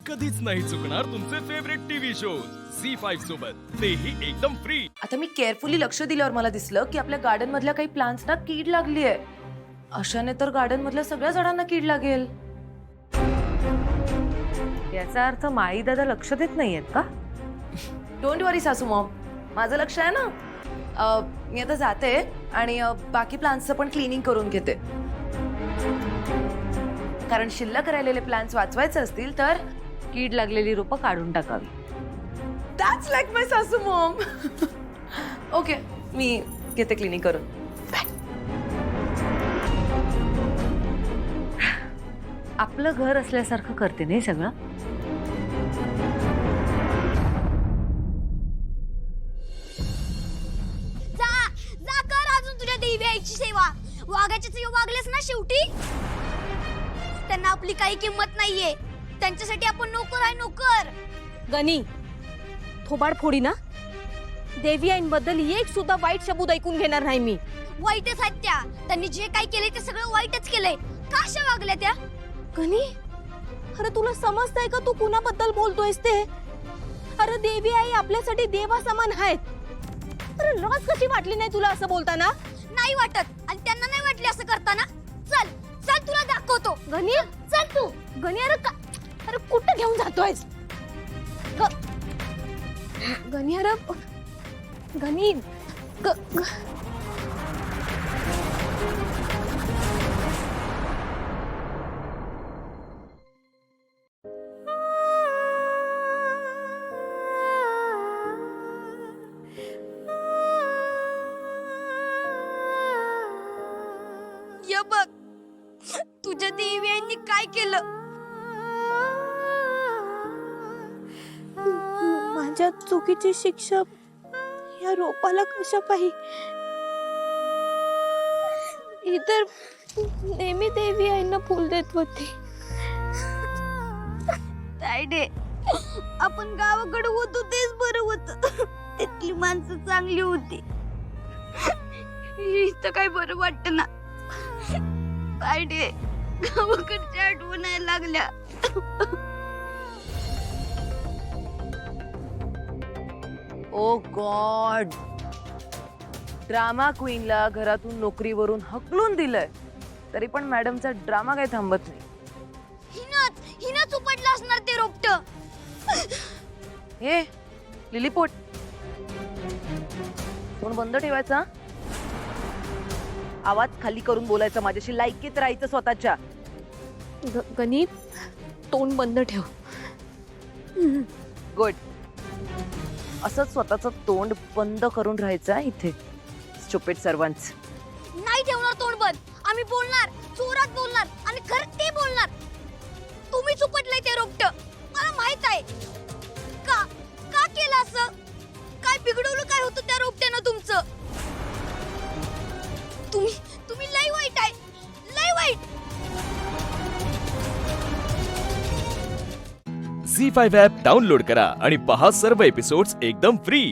कधीच नाही चुकणार तुमचे फेवरेट टीव्ही शोज झी5 सोबत, तेही एकदम फ्री। आता मी केअरफुली लक्ष दिल्यावर मला दिसलं की आपल्या गार्डन मधल्या काही प्लांट्सना कीड लागली आहे. अशाने तर गार्डन मधल्या सगळ्या झाडांना कीड लागेल. याचा अर्थ माई दादा लक्ष देत नाहीयेत का? डोंट वरी सासू मॉम, माझं लक्ष आहे ना. मी आता जाते आणि बाकी प्लांट्सचं पण क्लिनिंग करून घेते, कारण शिल्लक राहिलेले प्लांट्स वाचवायचे असतील तर कीड लागलेली रोपं काढून टाकावी. दॅट्स लाईक माय सासू मॉम. ओके, मी घेते क्लिनिंग करून. आपलं घर असल्यासारखं करते नाही सगळं. जा जा कर अजून तुझ्या देवी आईची सेवा. वाघाच्या सेवा वागलेस ना शेवटी. त्यांना आपली काही किंमत नाहीये. त्यांच्यासाठी आपण नोकर आहे, नोकर. गणी थोबाड फोडी ना. देवी आईंबद्दल एक सुद्धा वाईट शब्द ऐकून घेणार नाही मी. वाईटच आहेत त्या. त्यांनी जे काही केले ते सगळं वाईटच केलंय. का अशा वागल्या त्या? गणी अरे तुला समजतंय का तू कुणाबद्दल बोलतोयस ते? अरे देवी आई आपल्यासाठी देवा समान आहेत. अरे लाज कशी वाटली नाही तुला असं बोलताना? नाही वाटत, आणि त्यांना नाही वाटले असं करताना. चल चल तुला दाखवतो. गणी चल तू. गणी अरे कुठं घेऊन जातोयस? गणी अरे गणी ये बघ तुझ्या देवी आईंनी काय केलं. माझ्या चुकीची शिक्षा या रोपाला कशा पाहिजे? इतर नेहमी देवी आईंना फुल देत होती. तायडे, आपण गावाकडे होतो तेच बरं होतं. तिथली माणसं चांगली होती. इथं काय बरं वाटत ना. तायडे, गावाकडच्या आठवण यायला लागल्या. ओ गॉड, ड्रामा क्वीनला घरातून नोकरीवरून हकलून दिलंय, तरी पण मॅडमचा ड्रामा काही थांबत नाही. हिनच उपटलं असणार ते रोपट. हे लिलीपोट, तोंड बंद ठेवायचा, आवाज खाली करून बोलायचा, माझ्याशी लायकीत राहायचं स्वतःच्या. गणी तोंड बंद ठेव. गुड. असंच स्वतःचं तोंड बंद करून राहायचं इथे. Stupid servants. नाही ठेवणार तोंड बंद. आम्ही बोलणार, जोरात बोलणार, आणि खरं ते बोलणार. तुम्हीच उपटलंय ते रोपट. मला माहित आहे. का का केलं असं? काय बिघडवलं काय होतं त्या रोपट्यानं तुमचं? तुम्ही लय वाईट आहे, लय वाईट. झी5 ॲप डाउनलोड करा आणि पहा सर्व एपिसोड्स एकदम फ्री।